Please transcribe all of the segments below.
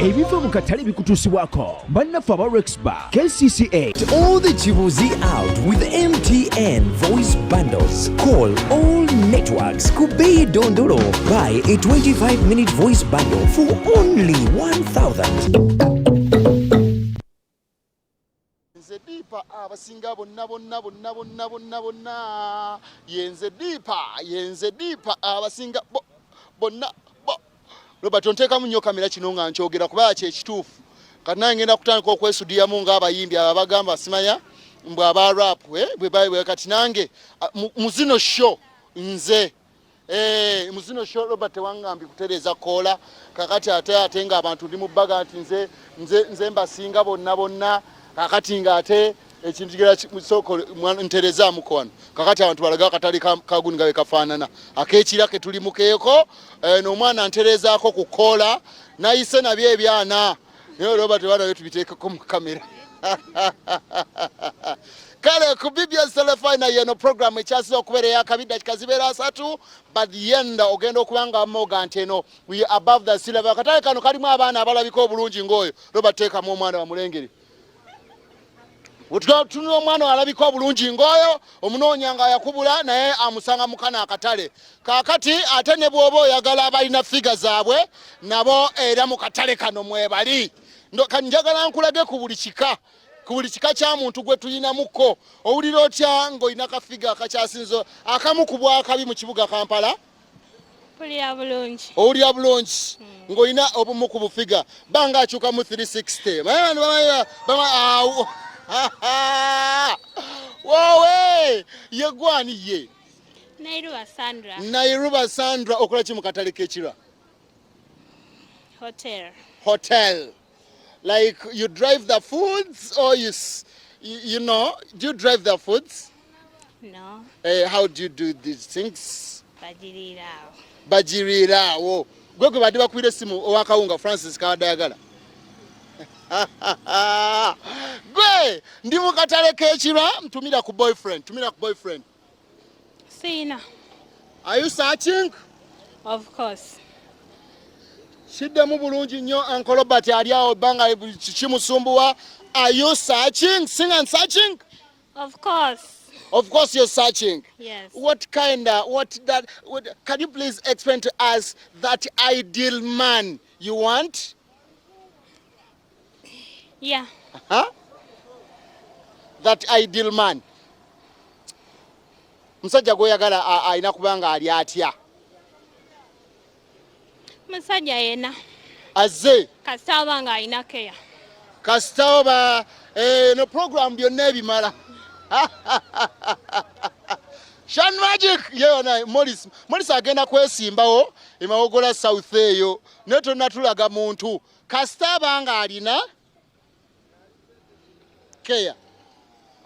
ebiva mu katale bikutuusibwako bannaffe aba Rexbar KCCA. All the Chibuzi out with MTN voice bundles. Call all networks. Kubei Dondoro. Buy a 25-minute voice bundle for only 1,000. Dipa abasinga bonna yenze dipa abasinga bonna Robert onteka munyo kamera kino nga nkyogera kuba kye kituufu kati nange ngenda kutandika okwesudiyamu ng'abayimbi abagamba simanya mbwe aba rap bwe kati nange muzino show nze muzino show Robert wangambi kutereza kola kakati ate nga abantu ndi mu baga nti nze mbasinga bonna kakati ngate ekintu kigera soko ntereza mukono kakati abantu balaga katali kaguni gawe kafanana akekira ke tuli mukeeko no mwana nterezaako kukola nayise nabye ebyana yo Robert bana wetu biteekako mu kamera kale ku BBS telefone yeno program ekyasiza okubeera yakabidda kikazibeera 3 but the end ogenda okubanga moga nteno we above the sea level katale kano kalimu abaana abalabika obulungi ngoyo Robert teekamu omwana wa mulengeri Tunula omwana alabika obulungi ngoyo omunoonya nga yakubula naye amusanga mukana akatale kakati ate ne bwoba oyagala abalina figa zaabwe nabo era mu katale kano mwebali kanjagala nkulage ku buli kika kya muntu gwe tulinamuko owulira otya ng'olina kafiga akakyasinzo akamu ku bwakabi mu kibuga Kampala owulira bulungi ng'olina obumu ku bufiga banga akyuka mu 360 Wowe yegwani ye Nairuba Sandra okola ki mu katale k'ekira hotel like you drive the foods or you know do you drive the foods no how do you do these things bajirirawo gwe badde bakwire simu owakawunga Francis Kawadayagala Gwe ndi mu katale k'ekira tumira ku boyfriend Sina. Are you searching? Of course. Shiddemu bulungi nnyo Uncle Robert ali awo banga kimusumbuwa. Are you searching? Sing and searching? Of course. Of course you're searching. Yes. What can you please explain to us that ideal man you want? Yeah. That ideal man. Musajja goyagala alina kubanga ali atya. Musajja yena. Azze. Kasitaba nga alina keya. Kasitaba no program byonna ebimala. Shan Magic yona Morris agenda kwesimbawo emawogola South eyo neto natulaga muntu kasitaba nga alina keya.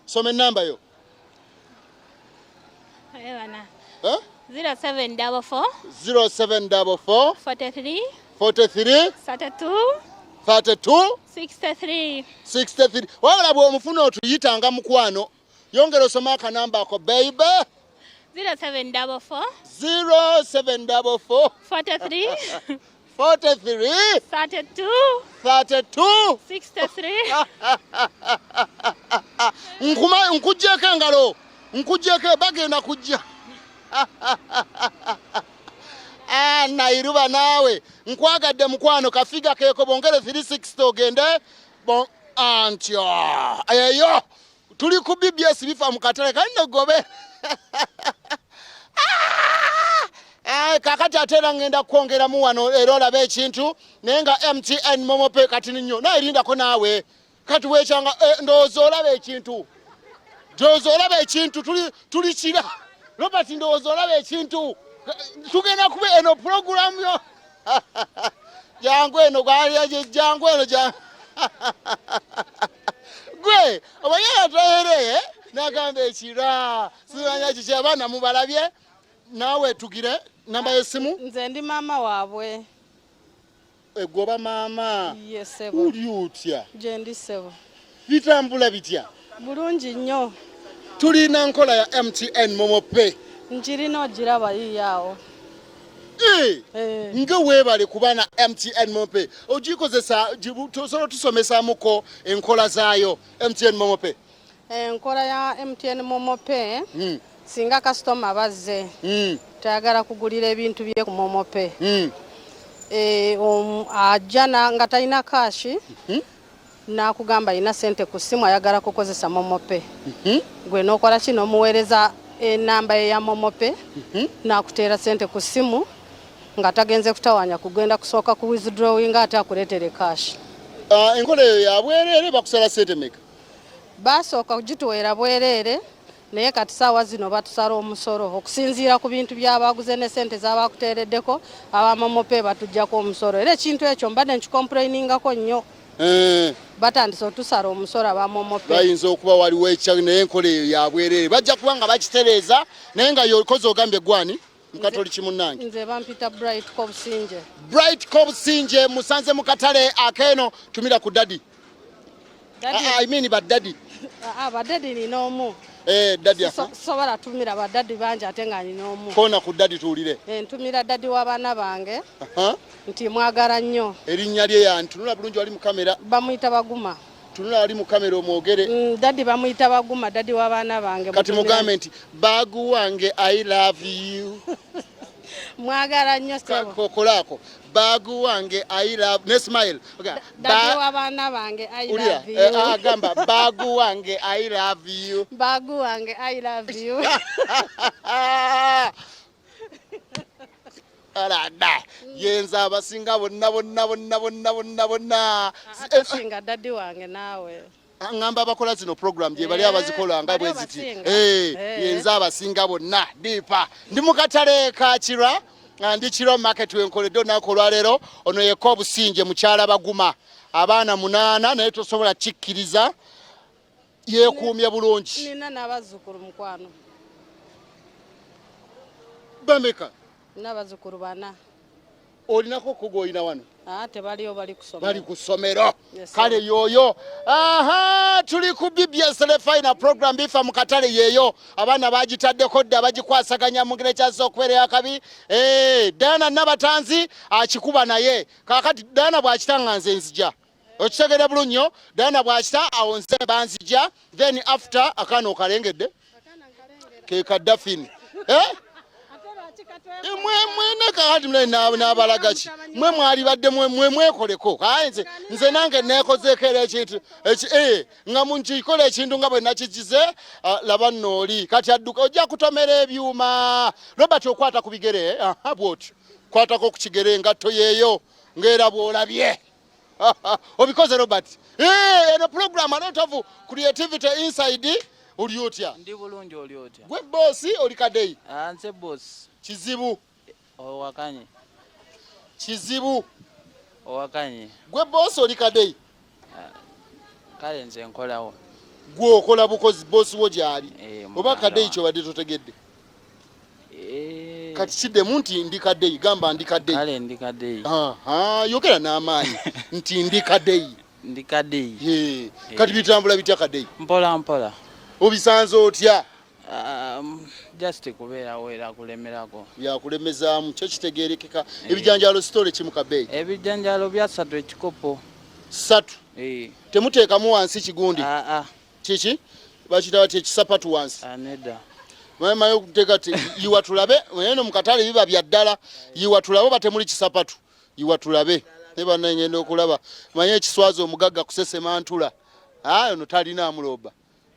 Some number yo. 0744 43 32 63 wala bwo mufuna otuyitanga mukwano yongera osoma akanamba ako baby 0744 43 32 63 nkujjeko engalo nkujjeko bagenda kujja Nairuba nawe nkwagadde mukwano kafiga keeko bongere 360 ogende antyo eyo tuli ku BBS bifa mu katale kanno gobe kakati atera ngenda kwongeramu wano era olabe ekintu naye nga MTN momope kati nnyo naye lindako naawe kati weekyanga ndowooza olaba ekintu tuli kira Robert ndowooza olaba ekintu tugenda kuba eno program yo jangu eno gwe obayala tohere nagamba ekira simanya kiki abaana mubalabye nawe tugire namba y'essimu nze ndi maama waabwe egoba maama yesebo uli utya je ndi sebo bitambula bitya bulungi nnyo tulina nkola ya MTN momope nkirina ogiraba yiyawo Nga weebale kubana MTN Momope ogikozesa tosobola tusomesaamuko enkola zaayo MTN Momope. Enkola ya MTN Momope singa customer bazze tayagala kugulira ebintu bye ku Momope ajana nga talina kashi nakugamba ina sente ku simu ayagala kukozesa Momope gwe nokola kino muweereza enamba ya Momope nakuteera sente ku simu nga tagenze kutawanya kugenda kusooka ku withdrawing ate akuleetere cash. Enkola eyo ya bwereere bakusala sente meka? Basooka kugituweera bwereere naye kati saawa zino batusala omusolo okusinziira ku bintu by'abaguze ne sente z'abakuteereddeko aba Momope batujjako omusolo era ekintu ekyo mbadde nkikomplainingako nnyo. Batandise otusala omusolo aba Momope. Bayinza okuba waliwo ekya naye enkola eyo ya bwereere bajja kuba nga bakitereeza naye nga yokoze ogambye gwani Mukatoliki munnange. Nze bampita Bright Kobusinje. Bright Kobusinje musanze mu katale akeeno tumira ku daddy. I mean badaddy. Badaddy ni n'omu. Daddy. Sobola tumira badaddy bangi ate nga ni n'omu. Kona ku daddy tuwulire. Ntumira daddy w'abaana bange. Nti mwagala nnyo. Erinnya lye ya ntunula bulungi wali mu kamera. Bamuyita Baguma. Tunula ali mu kamera omwogere. Daddy bamuyita Baguma, daddy w'abaana bange. Kati mugambe nti Bagu wange I love you. Mwagala nnyo sebo. Kokolako. Bagu wange I love ne smile. Okay. Daddy w'abaana bange I love you. Agamba Bagu wange I love you. Bagu wange I love you. Alada yenza abasinga bonna singa daddy wange naawe ngamba abakola zino program gye bali abazikola nga bweziti yenza abasinga bonna dipa ndi mukatale ka Kira ndi Kiro market wenkoledde nakolwa lero ono ye Kobusinje mukyala Baguma abaana 8 naye tosobola kikkiriza yekuumye bulungi nina n'abazzukulu mukwano bameka n'abazzukulu 4 olinako kugoyina wano tebaliyo bali kusomero. Bali ku ssomero. Kale yoyo. Tuli ku BBS Final program bifa mu katale yeyo. Abaana bagitaddeko dda bagikwasaganya mu ngire kyazo okubeera akabi. Dana Nabatanzi akikuba naye. Kakati Dana bw'akitanga nze nzija. Okitegere bulunyo. Dana bw'akita awonze banzija. Then after akano okalengedde. Ke Kadafini. Mwe kakati mle n'abalagachi mwe mwali badde mwe mwekoleko nze nange neekozeeko ekintu nga munkikola ekintu nga bwe nakigize laba nnooli kati adduka ojja kutomera ebyuma Robert okwata ku bigere bw'otyo kwatako ku kigere engatto yeeyo ng'era bw'olabye obikoze Robert eno program a lot of creativity inside oli otya ndi bulungi oli otya gwe boss oli kadeyi nze boss kizibu owakanye kizibu owakanye gwe boss oli kadeyi kale nze nkolawo gwe okola bukozi boss wo gyali oba kadeyi kyo badde totegedde kati kiddemu nti ndi kadeyi gamba ndi kadeyi kale ndi kadeyi yogera n'amaanyi nti ndi kadeyi ndi kadeyi kati bitambula bitya kadeyi mpola mpola obisanze otya just kubeerawo era kulemerako byakulemezaamu kyo kitegeerekeka ebijanjalo sitole kimu kabeeyi ebijanjalo bya 3 ekikopo 3 temuteekamu wansi kigundi kiki bakitaba ti ekisapatu wansi nedda mayo kuteeka ti yiwa tulabe eno mu katale biba bya ddala yiwa tulabe batemuli kisapatu yiwa tulabe ne bannangenda okulaba manye ekiswazi omugagga kusesema ntula ono talina amuloba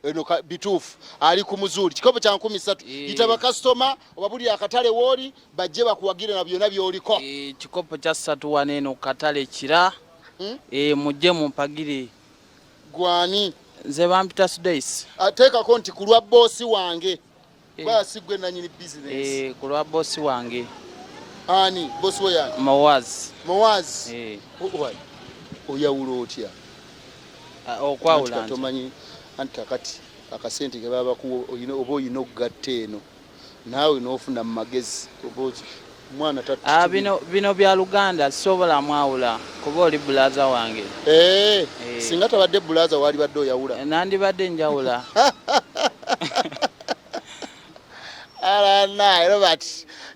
eno bituufu ali ku muzuuli kikopo kya 13 yitaba customer oba buli akatale wooli bajje bakuwagire na byonna byoliko kikopo kya 3 wane eno katale Kira mujje mumpagire gwani nze bampita Sudays ateekako nti ku lwa boosi wange basi gwe nanyini business ku lwa boosi wange ani boosi wo yange Mowazi oyawulo otya okwawula tomanyi anti akati akasente ke baba ku oba oyina okugatta eno naawe n'ofuna mu magezi mwana tatu bino bya Luganda sobola mwawula kuba oli bulaza wange singa tabadde bulaza wali badde oyawula nandibadde njawula alana Robert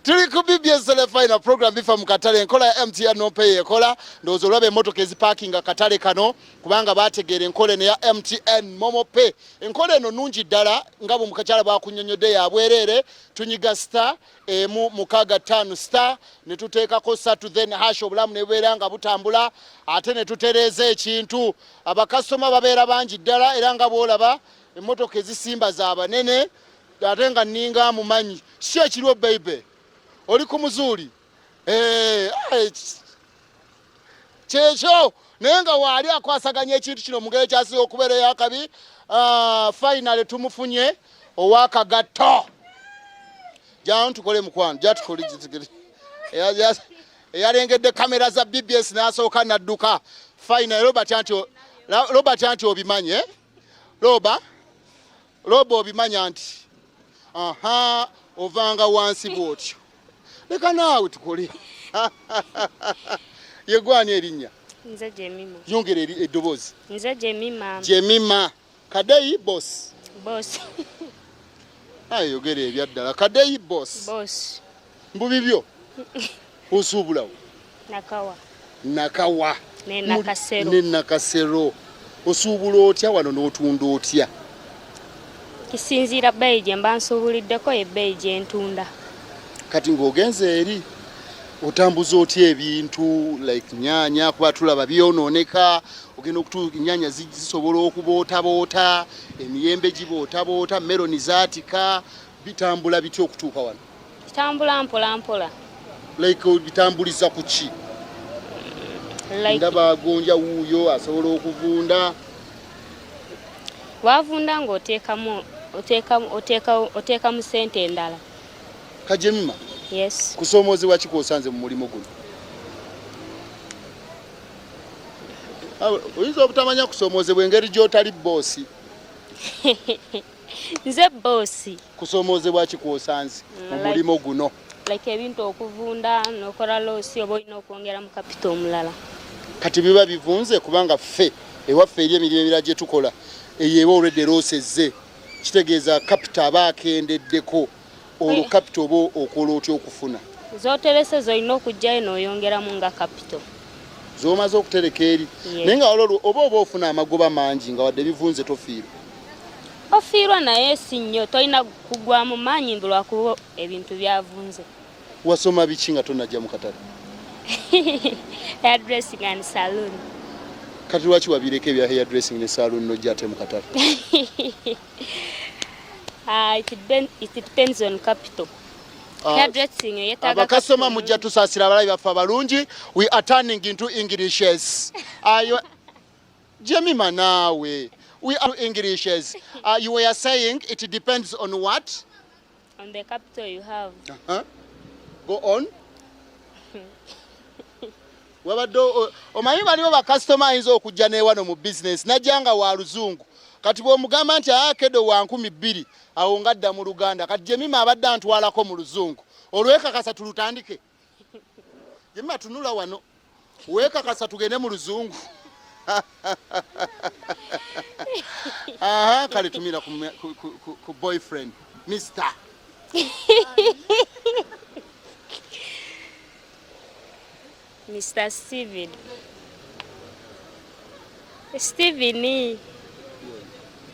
tuli ku BBS final program bifa mu katale enkola ya MTN no pay ekola ndozo lwabe emotoka eziparkinga katale kano kubanga bategeera enkola ne ya MTN Momo Pay enkola eno nungi ddala ngabo mukachala bakunyonyode ya bwerere tunyiga star emu mukaga 5 star ne tuteekako 3 then hash obulamu ne bweranga butambula ate ne tutereze ekintu abakasoma babeera bangi ddala era nga bolaba emotoka ezisimba za banene ate nga ninga mumanyi si ekiriwo baby oli ku muzuuli kyekyo naye nga waali akwasaganya ekintu kino mugere kyasiga okubeera eyakabi final tumufunye owakagatto jano tukole mukwano jatukole eyalengedde kamera za BBS n'asooka nadduka final Robert anti obimanye Roba obimanya nti aha ovanga wansi bwotyo leka naawe tukole yegwani erinnya nze Jemima yongere eddobozi nze Jemima Kadeyi boss ayo yogere ebyaddala Kadeyi boss mbubibyo osuubulawo nakawa ne nakasero osuubula otya wano n'otunda otya kisinziira bbeeyi gye mba nsuubuliddeko ebbeeyi gye ntunda kati ng'ogenze eri otambuza otya ebintu like nyaanya kuba tulaba byonooneka ogenda okutuuka nyaanya zisobola okubootaboota emiyembe gibootaboota meloni zaatika bitambula bitya okutuuka wano kitambula mpola like bitambuliza ku ki ndaba agonja wuuyo asobola okuvunda wavunda ng'oteekamu ssente endala Kajemima yes kusoomozebwa ki kw'osanze mu mulimu guno oyinza obutamanya kusoomozebwa engeri gy'otali boosi nze boosi kusoomozebwa ki kw'osanze mu mulimu guno like ebintu okuvunda n'okola loosi oba olina okwongera mu kapito omulala kati biba bivunze kubanga ffe ewaffe eri emirimu emirala gye tukola eyeeba olwedde loosezze kitegeeza kapito aba akendeddeko olwo kapito oba okola otya okufuna z'oterese z'olina okugjayo n'oyongeramu nga kapito z'omaze okutereka eri naye nga olwo oba ofuna amagoba mangi nga wadde bivunze tofiirwa ofiirwa naye si nnyo tolina kugwa mu maanyi lwakuba ebintu byavunze wasoma biki nga tonajja mu katale hairdressing and saloon kati lwaki wabireka ebya hairdressing ne saloon nojja ate mu katale it depends on capital hairdressing yetaaga abakasoma mujja tusaasira abalabi baffe abalungi we are turning into Englishes Jemima naawe we are Englishes you were saying it depends on what on the capital you have go on wabadde omanyi baliwo bakasitoma ayinza okujja n'ewano mu business najjanga wa luzungu kati bw'omugamba nti kedo wa 200 awo ngadda mu Luganda kati Jemima abadde antwalako mu luzungu olwekakasa tulutandike Jemima tunula wano wekakasa tugende mu luzungu kale tumira ku boyfriend Mr. Mr. Steven Steveni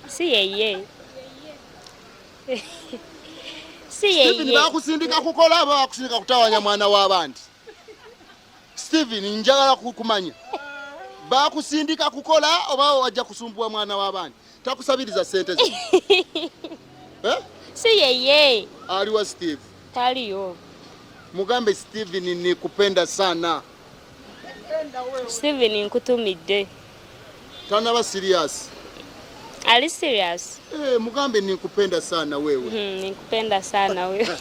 si yeye Steven bakusindika kukola aba bakusindika kutawanya mwana w'abandi Steven njagala kumanya bakusindika kukola oba wajja kusumbua mwana w'abandi takusabiriza sente zo si yeye aliwa Steve taliyo mugambe Steven nikupenda sana Steven nkutumidde tanaba serious ali serious mugambe nikupenda sana wewe nikupenda sana wewe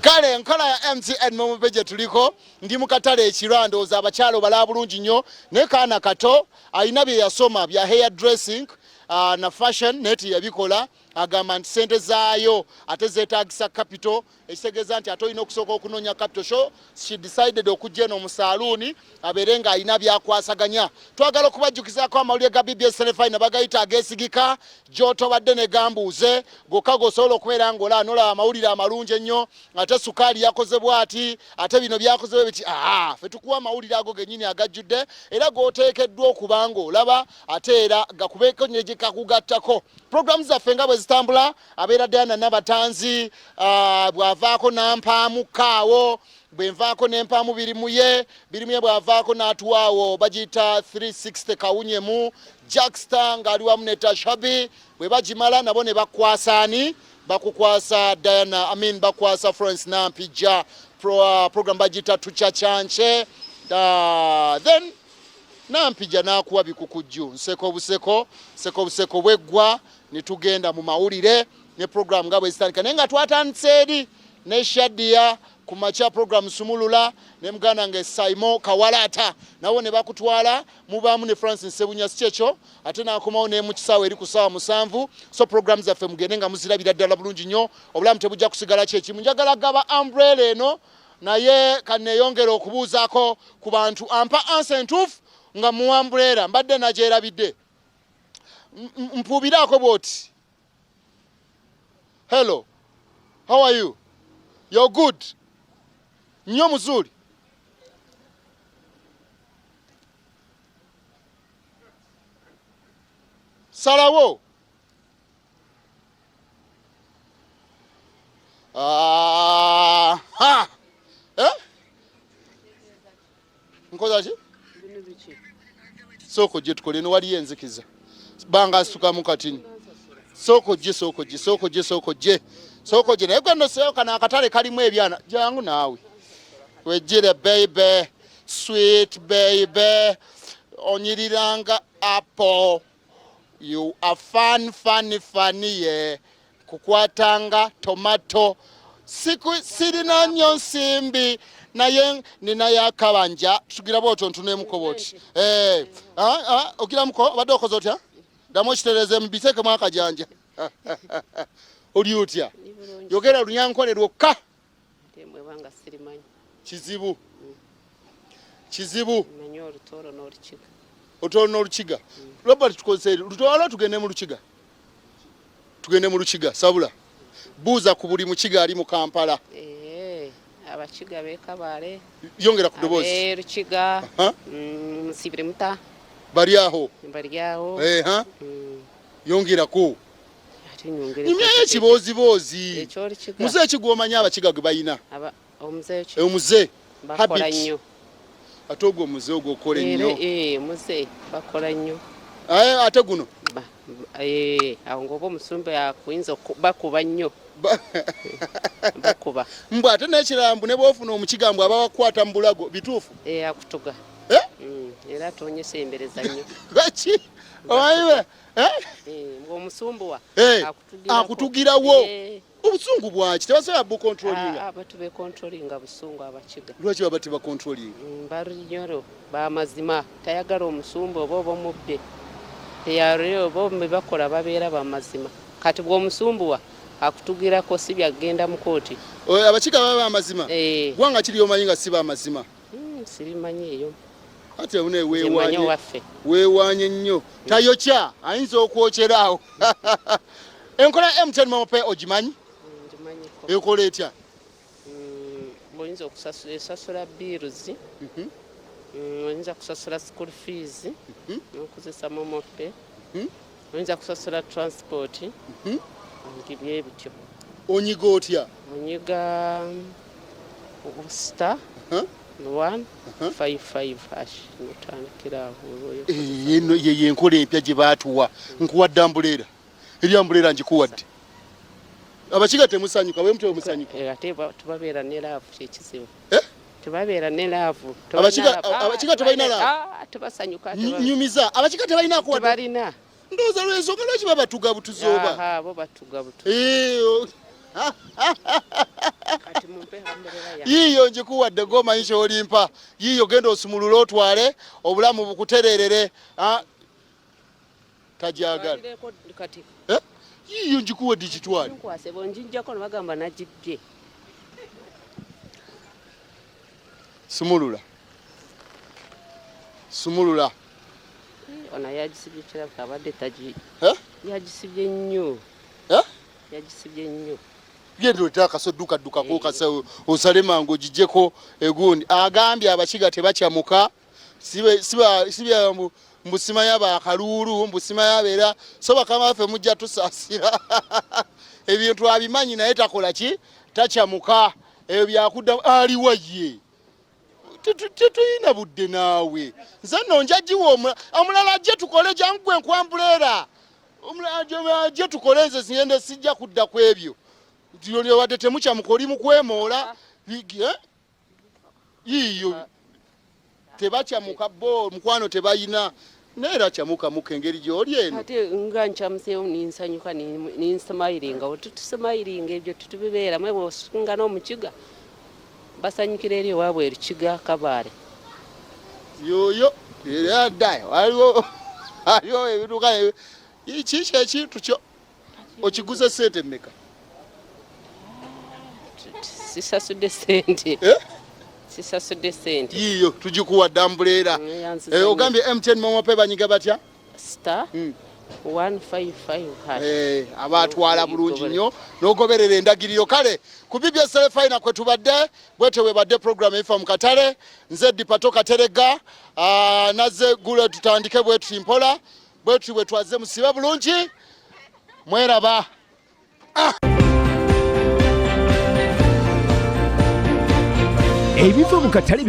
kale nkola ya MTN Momo Pay gye tuliko ndi mu katale ekirandooza abakyalo bala bulungi nnyo ne kaana kato alina bye yasoma bya hair dressing na fashion neti yabikola agamba nti sente zaayo ate zeetaagisa capital ekitegeeza nti ate olina okusooka okunoonya capital. So she decided okujja eno mu saaluuni abeere ng'alina byakwasaganya. Twagala okubajjukizaako amawulire ga BBS Telefine bagayita ageesigika gy'otobadde ne gambuuze gokka g'osobola okubeera ng'olaba n'olaba amawulire amalungi ennyo ate sukaali yakoze bw'ati ate bino byakoze biti ffe tukuwa amawulire ago gennyini agajjudde era g'oteekeddwa okuba ng'olaba ate era gakubeeko ne gye kakugattako. Programu zaffe nga bwe zitambula abeera Diana Nabatanzi bw'avaako n'ampaamu kaawo bwenvaako n'empaamu birimu ye bw'avaako n'atuwaawo bagiyita 360 kawunyemu Jackster ng'ali wamu ne Tashabi bwe bagimala nabo ne bakwasaani bakukwasa Diana bakwasa Florence Nampijja program bagiyita tucacance then Nampijja n'akuwa bikukujju nseko buseko bweggwa ne tugenda mu mawulire ne program nga bwe zitandika naye nga twatandise eri ne Shadia ku macha program Sumulula ne muganda nge Saimo Kawalata nawo ne bakutwala mubaamu ne Francis Sebunya Sichecho ate n'akomawo ne mu kisaawe eri ku ssaawa 7. So programs zaffe mugende nga muzirabira ddala bulungi nnyo obulamu tebujja kusigala kyekimu. Njagala gaba umbrella eno naye kanneeyongera okubuuzaako ku bantu ampa answer entuufu nga mu umbrella mbadde nagyerabidde mpuubiraako bw'oti. Hello, how are you? You're good. Nnyo muzuri. Salawo. Nkoza ki? Soko gye tukole no wali yenzikiza. Banga asuka mu katini. Soko gye naye gwe nno kana akatale kalimu ebyana jangu naawe wejjire baby sweet baby onyiriranga apple you are funny ye kukwatanga tomato sirina nnyo nsimbi naye nina yakabanja tugira bwotyo ntunemukoboti okiramuko obadde okoze otya damu ekitereze mbiteeke mu akajanja oli otya yogera lunyankole lwokka Temwebanga sirimanyi kizibu manyo olutoro n'olukiga otolo n'olukiga Robert tukozere lutwala tugende mu lukiga sabula buuza ku buli mukiga ali mu Kampala abakiga beekabale yongera ku ddoboozi lukiga Musibire muta bali aho yongerako nimyayo ekiboozibozi muze ekigwomanya abakiga gwe balina omuze bakola nnyo ate ogwo omuze ogwo okola ennyo muze bakola nnyo ate guno awo ng'oba omusumba yakuyinza bakuba nnyo bakuba mbw ate n'ekirambu ne bwofuna omukiga mbw aba bakwata mu bulago bituufu akutuga era atonyesa embereza nnyo lwaki owayiwe ng'omusumbuwa akutugirawo obusungu bwaki tebasobola bukontrolinga abantu bekontrolinga busungu abakiga lwaki baba tebakontrolinga barunyoro bamazima tayagala omusumbu oba omubbe teyareo bo bakola babeera bamazima kati bw'omusumbuwa akutugirako si byagenda mu kooti abakiga baba bamazima gwanga kiri omanyi nga si bamazima sibimanyi eyo ate une weewanye nnyo tayokya ayinza okwokyeraawo enkola MTN Momope ogimanyi ekola etya oyinza okusasula bills oyinza kusasula school fees n'okozesa Momope oyinza kusasula transport ngibye bityo onyiga otya onyiga star 155 notandikira awo eno ye enkola empya gye baatuwa nkuwadde ambuleera eri ambuleera ngikuwadde abakiga temusanyuka bwe mutwe musanyuka ate tubabeera ne laavu kyekizibu tubabeera ne laavu abakiga tebalina laavu tubasanyuka nyumiza abakiga tebalina akuwadde tebalina ndowooza lwensonga lwaki baba tugabutuza oba bo batugabutu kati mumpe amberera yiyo njikuwadde gomanyi kyolimpa yiyo genda osumulula otwale obulamu bukutererere tajagala yiyo njikuwa digitwali nkwase bonjinjako nabagamba nagibbye sumulula ona yagisibye kirabika abadde taji yagisibye nnyo genda otaka so duka ko kasa osale mango gijeko egundi agambye abakiga tebakyamuka sibe mbusima yaba kalulu mbusima yabera so bakama bafe mujja tusasira ebintu abimanyi naye takola ki takyamuka ebyo byakudda ali waye tuyina budde naawe nze nno njagiwa omulala je tukole jangwe nkwambulera omulala je tukole nze siyende sijja kudda ku ebyo ndiyo wadde temukyamuka mu kwemoola yiyo tebakyamuka bo mukwano tebayina neera kyamuka mukengeri gyoli eno ate nga nkyamuseewo ninsanyuka ninsamayiringa otutusamayiringa ebyo tutubibeera mwe bwosunga n'omukiga basanyukira eri ewaabwe erukiga kabaale yoyo era ddayo aliwo ebituka kiki ekintu kyo okiguze sente mmeka sisasudde sente yiyo tugikuwa dambulera ogambye MTN momope banyiga batya star 155 abatwala bulungi nnyo n'ogoberera endagiriro kale ku BBS Final kwe tubadde bwete webadde program efa mu katale nze Dipato Katerega naze gule tutandike bwetu mpola bwetu bwe twaze musiba bulungi mweraba ebiva mu katale